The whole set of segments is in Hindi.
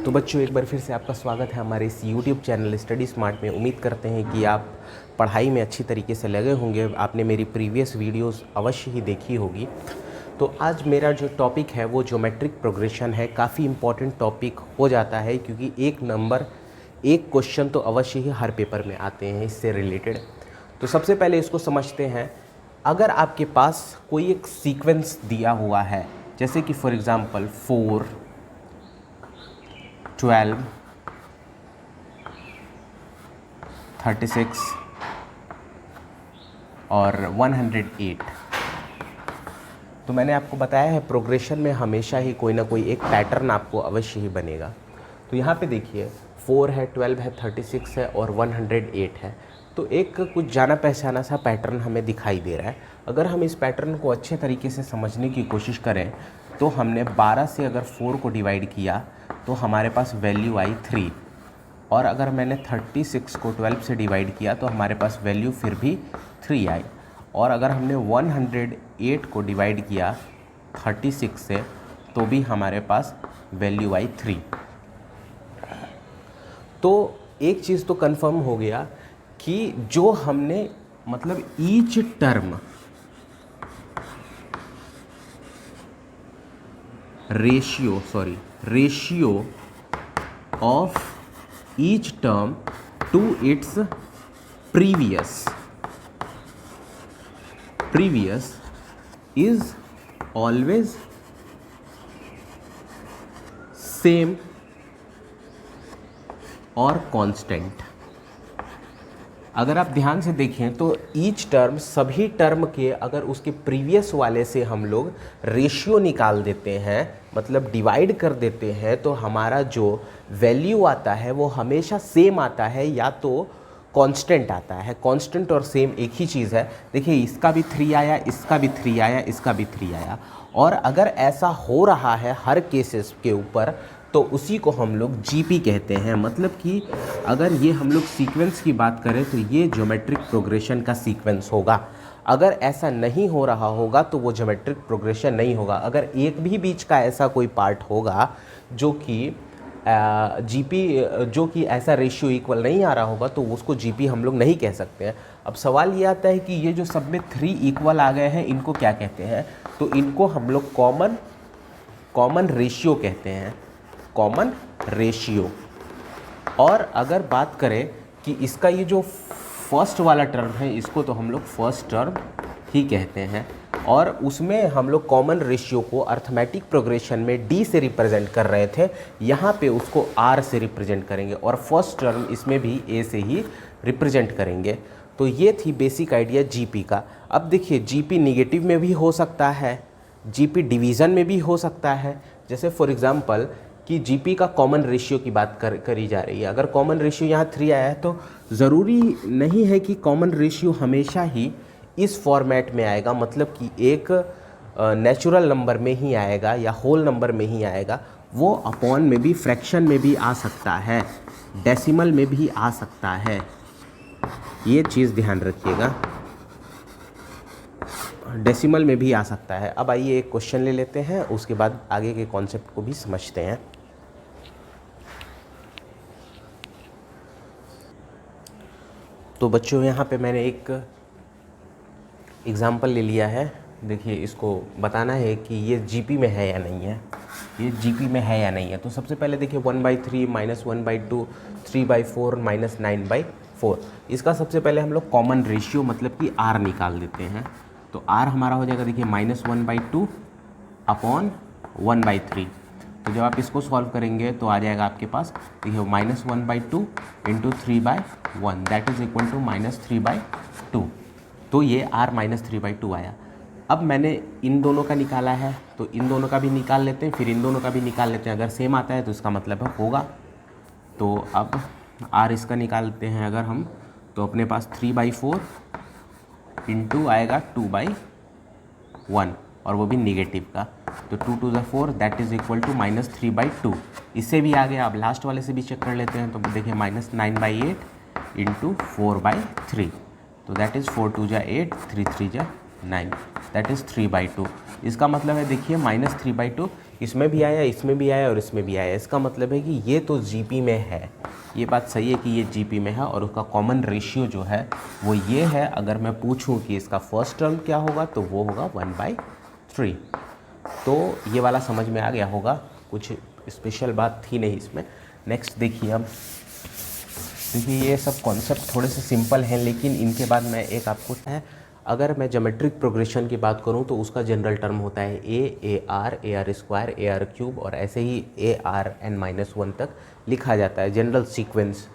तो बच्चों एक बार फिर से आपका स्वागत है हमारे इस YouTube चैनल स्टडी स्मार्ट में। उम्मीद करते हैं कि आप पढ़ाई में अच्छी तरीके से लगे होंगे। आपने मेरी प्रीवियस वीडियोस अवश्य ही देखी होगी। तो आज मेरा जो टॉपिक है वो ज्योमेट्रिक प्रोग्रेशन है। काफ़ी इम्पॉर्टेंट टॉपिक हो जाता है क्योंकि एक क्वेश्चन तो अवश्य ही हर पेपर में आते हैं इससे रिलेटेड। तो सबसे पहले इसको समझते हैं। अगर आपके पास कोई एक सीक्वेंस दिया हुआ है, जैसे कि फॉर एग्ज़ाम्पल 4, 12, 36 और 108, तो मैंने आपको बताया है प्रोग्रेशन में हमेशा ही कोई ना कोई एक पैटर्न आपको अवश्य ही बनेगा। तो यहाँ पे देखिए 4 है, 12 है, 36 है और 108 है। तो एक कुछ जाना पहचाना सा पैटर्न हमें दिखाई दे रहा है। अगर हम इस पैटर्न को अच्छे तरीके से समझने की कोशिश करें तो हमने 12 से अगर 4 को डिवाइड किया तो हमारे पास वैल्यू आई 3, और अगर मैंने 36 को 12 से डिवाइड किया तो हमारे पास वैल्यू फिर भी 3 आई, और अगर हमने 108 को डिवाइड किया 36 से तो भी हमारे पास वैल्यू आई 3। तो एक चीज़ तो कंफर्म हो गया कि जो हमने मतलब each term ratio of each term to its previous is always same और constant। अगर आप ध्यान से देखें तो ईच टर्म, सभी टर्म के अगर उसके प्रीवियस वाले से हम लोग रेशियो निकाल देते हैं, मतलब डिवाइड कर देते हैं, तो हमारा जो वैल्यू आता है वो हमेशा सेम आता है या तो कांस्टेंट आता है। कांस्टेंट और सेम एक ही चीज़ है। देखिए इसका भी 3 आया, इसका भी 3 आया, इसका भी 3 आया। और अगर ऐसा हो रहा है हर केसेस के ऊपर तो उसी को हम लोग जीपी कहते हैं। मतलब कि अगर ये हम लोग सीक्वेंस की बात करें तो ये ज्योमेट्रिक प्रोग्रेशन का सीक्वेंस होगा। अगर ऐसा नहीं हो रहा होगा तो वो ज्योमेट्रिक प्रोग्रेशन नहीं होगा। अगर एक भी बीच का ऐसा कोई पार्ट होगा जो कि जो कि ऐसा रेशियो इक्वल नहीं आ रहा होगा तो उसको जीपी हम लोग नहीं कह सकते हैं। अब सवाल ये आता है कि ये जो सब में 3 इक्वल आ गए हैं इनको क्या कहते हैं? तो इनको हम लोग कॉमन रेशियो कहते हैं, कॉमन रेशियो। और अगर बात करें कि इसका ये जो फर्स्ट वाला टर्म है इसको तो हम लोग फर्स्ट टर्म ही कहते हैं, और उसमें हम लोग कॉमन रेशियो को अर्थमेटिक प्रोग्रेशन में डी से रिप्रेजेंट कर रहे थे, यहाँ पे उसको आर से रिप्रेजेंट करेंगे और फर्स्ट टर्म इसमें भी ए से ही रिप्रेजेंट करेंगे। तो ये थी बेसिक आइडिया जीपी का। अब देखिए जीपी निगेटिव में भी हो सकता है, जीपी डिवीज़न में भी हो सकता है। जैसे फॉर एग्जांपल कि जीपी का कॉमन रेशियो की बात करी जा रही है। अगर कॉमन रेशियो यहाँ 3 आया है तो ज़रूरी नहीं है कि कॉमन रेशियो हमेशा ही इस फॉर्मेट में आएगा, मतलब कि एक नेचुरल नंबर में ही आएगा या होल नंबर में ही आएगा। वो अपॉन में भी, फ्रैक्शन में भी आ सकता है, डेसिमल में भी आ सकता है। ये चीज़ ध्यान रखिएगा, डेसिमल में भी आ सकता है। अब आइए एक क्वेश्चन ले लेते हैं, उसके बाद आगे के कॉन्सेप्ट को भी समझते हैं। तो बच्चों यहाँ पे मैंने एक एग्ज़ाम्पल ले लिया है। देखिए इसको बताना है कि ये जीपी में है या नहीं है, ये जीपी में है या नहीं है। तो सबसे पहले देखिए 1/3 -1/2 3/4 -9/4। इसका सबसे पहले हम लोग कॉमन रेशियो मतलब कि आर निकाल देते हैं। तो आर हमारा हो जाएगा देखिए -1/2 अपॉन 1/3। तो जब आप इसको सॉल्व करेंगे तो आ जाएगा आपके पास देखिए -1/2 into 3/1 that is equal to -3/2। तो ये r -3/2 आया। अब मैंने इन दोनों का निकाला है तो इन दोनों का भी निकाल लेते हैं, फिर इन दोनों का भी निकाल लेते हैं। अगर सेम आता है तो इसका मतलब है होगा। तो अब r इसका निकालते हैं अगर हम, तो अपने पास 3/4 इंटू आएगा 2/1 और वो भी निगेटिव का। तो 2 2 ज़ा 4 दैट इज इक्वल टू -3/2। इससे भी आ गया। अब लास्ट वाले से भी चेक कर लेते हैं। तो देखिए -9/8 इंटू 4/3। तो दैट इज़ 4 2 ज़ा 8 3 3 ज़ा 9 दैट इज़ 3/2। इसका मतलब है देखिए -3/2 इसमें भी आया, इसमें भी आया और इसमें भी आया। इसका मतलब है कि ये तो जीपी में है, ये बात सही है कि ये जीपी में है और उसका कॉमन रेशियो जो है वो ये है। अगर मैं पूछूं कि इसका फर्स्ट टर्म क्या होगा तो वो होगा 1/3। तो ये वाला समझ में आ गया होगा, कुछ स्पेशल बात थी नहीं इसमें। नेक्स्ट देखिए, अब देखिए ये सब कॉन्सेप्ट थोड़े से सिंपल हैं, लेकिन इनके बाद मैं एक आपको है, अगर मैं ज्योमेट्रिक प्रोग्रेशन की बात करूं तो उसका जनरल टर्म होता है A R square A R cube और ऐसे ही ARn-1 तक लिखा जाता है जनरल सीक्वेंस।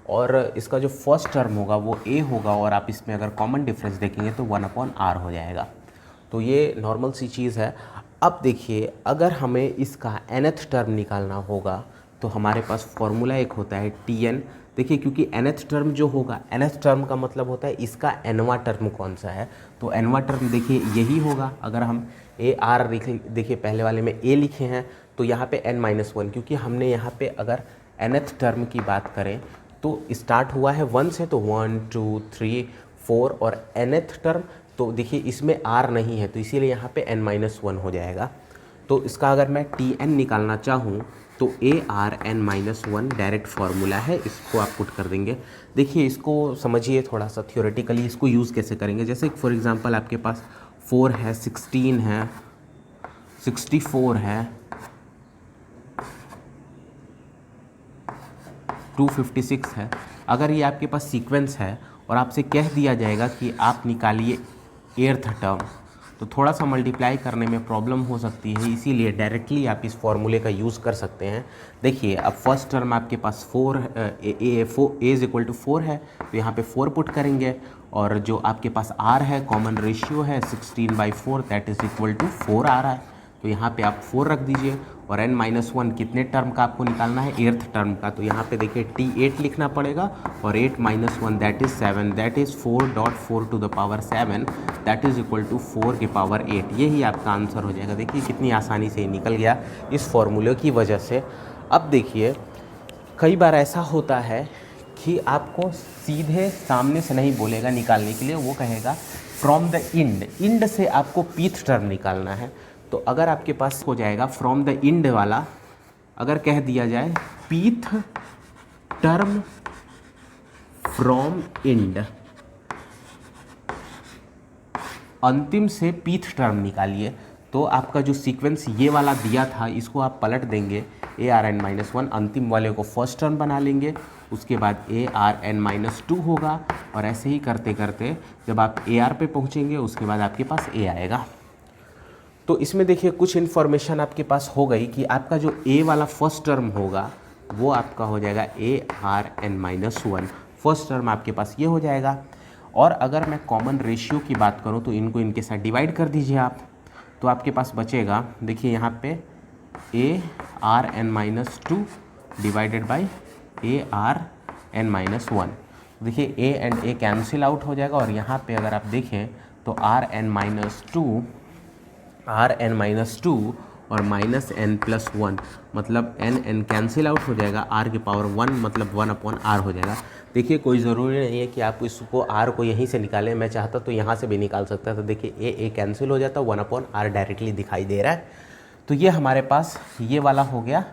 और इसका जो फर्स्ट टर्म होगा वो ए होगा और आप इसमें अगर कॉमन डिफरेंस देखेंगे तो 1/r हो जाएगा। तो ये नॉर्मल सी चीज़ है। अब देखिए, अगर हमें इसका nth टर्म निकालना होगा तो हमारे पास फॉर्मूला एक होता है Tn। देखिए, क्योंकि nth टर्म जो होगा, nth टर्म का मतलब होता है इसका nवां टर्म कौन सा है, तो nवां टर्म देखिए यही होगा। अगर हम AR देखिए पहले वाले में A लिखे हैं तो यहाँ पे n-1, क्योंकि हमने यहाँ पे अगर nth टर्म की बात करें तो स्टार्ट हुआ है 1 से, तो 1 2 3 4 और nth टर्म तो देखिए इसमें r नहीं है तो इसीलिए यहाँ पे n-1 हो जाएगा। तो इसका अगर मैं Tn निकालना चाहूँ तो ARn-1 डायरेक्ट फार्मूला है, इसको आप पुट कर देंगे। देखिए इसको समझिए थोड़ा सा थियोरेटिकली, इसको यूज़ कैसे करेंगे। जैसे फॉर एग्जांपल आपके पास 4 है, 16 है, 64 है, 256 है। अगर ये आपके पास सीक्वेंस है और आपसे कह दिया जाएगा कि आप निकालिए 8th टर्म, तो थोड़ा सा मल्टीप्लाई करने में प्रॉब्लम हो सकती है, इसीलिए डायरेक्टली आप इस फॉर्मूले का यूज़ कर सकते हैं। देखिए अब फर्स्ट टर्म आपके पास A=4 है तो यहाँ पे 4 पुट करेंगे और जो आपके पास R है, कॉमन रेशियो है 16/4 दैट इज़ इक्वल टू 4 आ रहा है, तो यहाँ पे आप 4 रख दीजिए। और n-1 कितने टर्म का आपको निकालना है, 8th टर्म का, तो यहाँ पे देखिए T8 लिखना पड़ेगा और 8-1 that is 7, that is 4.4 to the power 7 that is equal to 4 की पावर 8। यही आपका आंसर हो जाएगा। देखिए कितनी आसानी से निकल गया इस फॉर्मूले की वजह से। अब देखिए कई बार ऐसा होता है कि आपको सीधे सामने से नहीं बोलेगा निकालने के लिए, वो कहेगा फ्रॉम द इंड से आपको पीथ टर्म निकालना है। तो अगर आपके पास हो जाएगा फ्रॉम द इंड वाला, अगर कह दिया जाए पीथ टर्म फ्रॉम इंड, अंतिम से पीथ टर्म निकालिए, तो आपका जो सीक्वेंस ये वाला दिया था इसको आप पलट देंगे ARn-1, अंतिम वाले को फर्स्ट टर्म बना लेंगे, उसके बाद ARn-2 होगा और ऐसे ही करते करते जब आप AR पे पहुँचेंगे उसके बाद आपके पास A आएगा। तो इसमें देखिए कुछ इन्फॉर्मेशन आपके पास हो गई कि आपका जो A वाला फर्स्ट टर्म होगा वो आपका हो जाएगा ARn-1, फर्स्ट टर्म आपके पास ये हो जाएगा। और अगर मैं कॉमन रेशियो की बात करूं तो इनको इनके साथ डिवाइड कर दीजिए आप, तो आपके पास बचेगा देखिए यहाँ पे ARn-2 डिवाइडेड बाई ARn-1। देखिए A and A cancel out हो जाएगा और यहाँ पे अगर आप देखें तो Rn-2 और -n+1 मतलब n कैंसिल आउट हो जाएगा, r की पावर 1 मतलब 1/r हो जाएगा। देखिए कोई ज़रूरी नहीं है कि आप इसको r को यहीं से निकालें, मैं चाहता तो यहाँ से भी निकाल सकता था। देखिए a कैंसिल हो जाता, 1/r डायरेक्टली दिखाई दे रहा है। तो ये हमारे पास ये वाला हो गया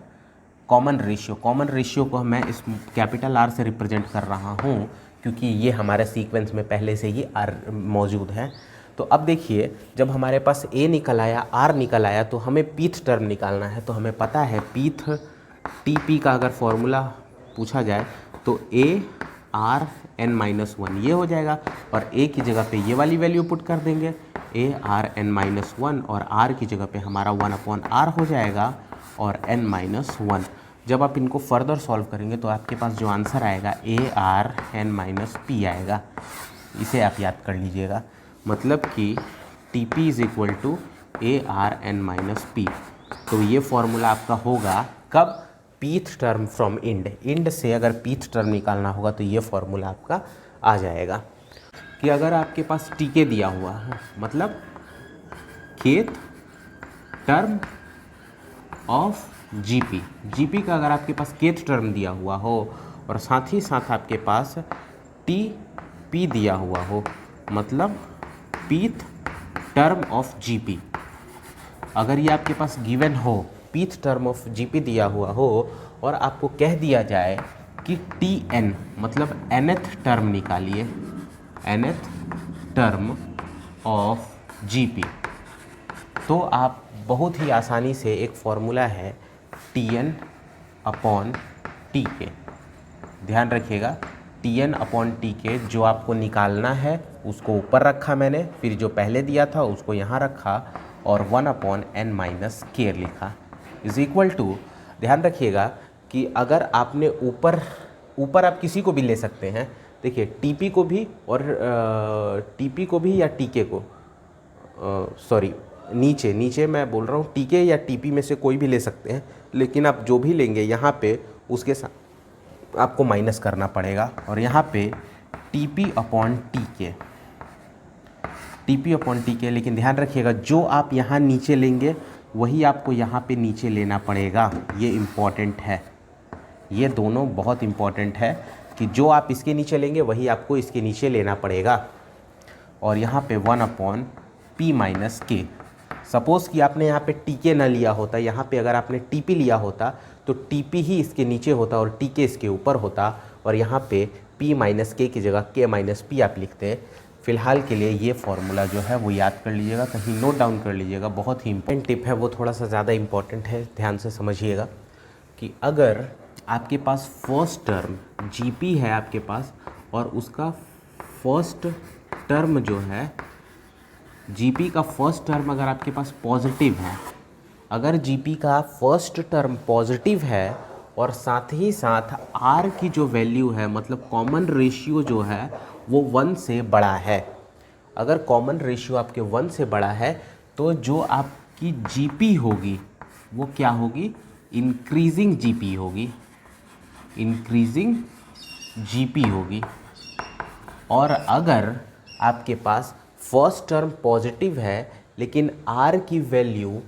कॉमन रेशियो। कॉमन रेशियो को मैं इस कैपिटल R से रिप्रेजेंट कर रहा हूँ क्योंकि ये हमारे सीक्वेंस में पहले से ही R मौजूद है। तो अब देखिए जब हमारे पास A निकल आया, R निकल आया, तो हमें पीथ टर्म निकालना है। तो हमें पता है पीथ TP का अगर फॉर्मूला पूछा जाए तो ARn-1 ये हो जाएगा और A की जगह पे ये वाली वैल्यू पुट कर देंगे ARn-1 और R की जगह पे हमारा 1/r हो जाएगा और n-1। जब आप इनको फर्दर सॉल्व करेंगे तो आपके पास जो आंसर आएगा ARn-P आएगा। इसे आप याद कर लीजिएगा, मतलब कि TP is equal to ARn-P। तो ये फॉर्मूला आपका होगा कब, पीथ टर्म फ्रॉम इंड से अगर पीथ टर्म निकालना होगा तो ये फॉर्मूला आपका आ जाएगा। कि अगर आपके पास TK दिया हुआ है मतलब kth टर्म ऑफ GP का अगर आपके पास kth टर्म दिया हुआ हो और साथ ही साथ आपके पास TP दिया हुआ हो मतलब पीथ टर्म ऑफ GP, अगर ये आपके पास गिवन हो, pth टर्म ऑफ जीपी दिया हुआ हो और आपको कह दिया जाए कि Tn मतलब nth टर्म निकालिए, nth टर्म ऑफ जीपी, तो आप बहुत ही आसानी से एक फॉर्मूला है Tn अपॉन Tk, ध्यान रखिएगा Tn अपॉन Tk जो आपको निकालना है उसको ऊपर रखा मैंने, फिर जो पहले दिया था उसको यहाँ रखा और 1 अपॉन n माइनस k लिखा इज इक्वल टू, ध्यान रखिएगा कि अगर आपने ऊपर आप किसी को भी ले सकते हैं, देखिए टीपी को भी और टीपी को भी या टीके को, सॉरी नीचे मैं बोल रहा हूँ टीके या टीपी में से कोई भी ले सकते हैं, लेकिन आप जो भी लेंगे यहाँ पे उसके साथ आपको माइनस करना पड़ेगा और यहाँ पे टीपी अपॉन टीके, लेकिन ध्यान रखिएगा जो आप यहाँ नीचे लेंगे वही आपको यहाँ पे नीचे लेना पड़ेगा। ये इम्पॉर्टेंट है, ये दोनों बहुत इम्पॉर्टेंट है कि जो आप इसके नीचे लेंगे वही आपको इसके नीचे लेना पड़ेगा। और यहाँ पे 1 अपॉन पी माइनस के, सपोज़ कि आपने यहाँ पे टीके ना लिया होता, यहाँ पे अगर आपने टीपी लिया होता तो टीपी ही इसके नीचे होता और टीके इसके ऊपर होता, और यहाँ पे पी माइनस के की जगह के माइनस पी आप लिखते हैं। फ़िलहाल के लिए ये फॉर्मूला जो है वो याद कर लीजिएगा, कहीं नोट डाउन कर लीजिएगा, बहुत ही इंपॉर्टेंट टिप है, वो थोड़ा सा ज़्यादा इम्पॉर्टेंट है, ध्यान से समझिएगा कि अगर आपके पास फर्स्ट टर्म जीपी है आपके पास और उसका फर्स्ट टर्म जो है जीपी का फर्स्ट टर्म अगर आपके पास पॉजिटिव है, अगर जीपी का फर्स्ट टर्म पॉजिटिव है और साथ ही साथ आर की जो वैल्यू है मतलब कॉमन रेशियो जो है वो 1 से बड़ा है, अगर कॉमन रेशियो आपके 1 से बड़ा है तो जो आपकी जीपी होगी वो क्या होगी, इंक्रीजिंग जीपी होगी, इंक्रीजिंग जीपी होगी। और अगर आपके पास फर्स्ट टर्म पॉजिटिव है लेकिन आर की वैल्यू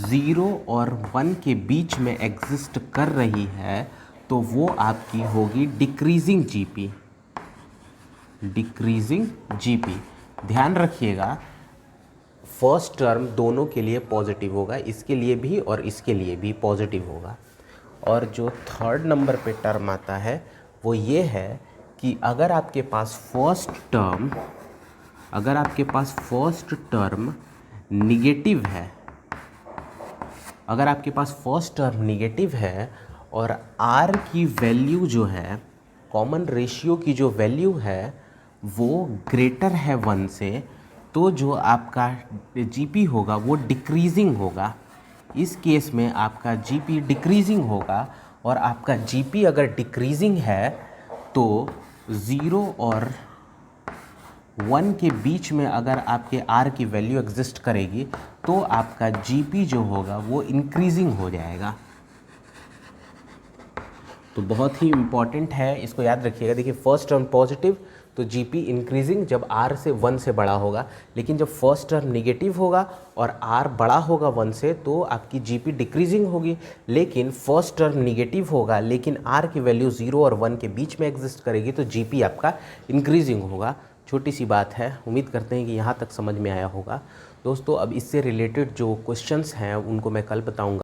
0 और 1 के बीच में एग्जिस्ट कर रही है तो वो आपकी होगी डिक्रीजिंग जीपी, डिक्रीजिंग जीपी। ध्यान रखिएगा फर्स्ट टर्म दोनों के लिए पॉजिटिव होगा, इसके लिए भी और इसके लिए भी पॉजिटिव होगा। और जो थर्ड नंबर पे टर्म आता है वो ये है कि अगर आपके पास फर्स्ट टर्म निगेटिव है, अगर आपके पास फर्स्ट टर्म निगेटिव है और आर की वैल्यू जो है, कॉमन रेशियो की जो वैल्यू है वो ग्रेटर है 1 से, तो जो आपका जीपी होगा वो डिक्रीजिंग होगा। इस केस में आपका जीपी डिक्रीजिंग होगा और आपका जीपी अगर डिक्रीजिंग है तो 0 और 1 के बीच में अगर आपके आर की वैल्यू एग्जिस्ट करेगी तो आपका जीपी जो होगा वो इंक्रीजिंग हो जाएगा। तो बहुत ही इम्पॉर्टेंट है, इसको याद रखिएगा। देखिए फर्स्ट टर्म पॉजिटिव तो जीपी इंक्रीजिंग जब आर से 1 से बड़ा होगा, लेकिन जब फर्स्ट टर्म निगेटिव होगा और आर बड़ा होगा 1 से तो आपकी जीपी डिक्रीजिंग होगी। लेकिन फर्स्ट टर्म निगेटिव होगा लेकिन आर की वैल्यू 0 और 1 के बीच में एग्जिस्ट करेगी तो जीपी आपका इंक्रीजिंग होगा। छोटी सी बात है, उम्मीद करते हैं कि यहाँ तक समझ में आया होगा। दोस्तों अब इससे रिलेटेड जो क्वेश्चंस हैं उनको मैं कल बताऊँगा।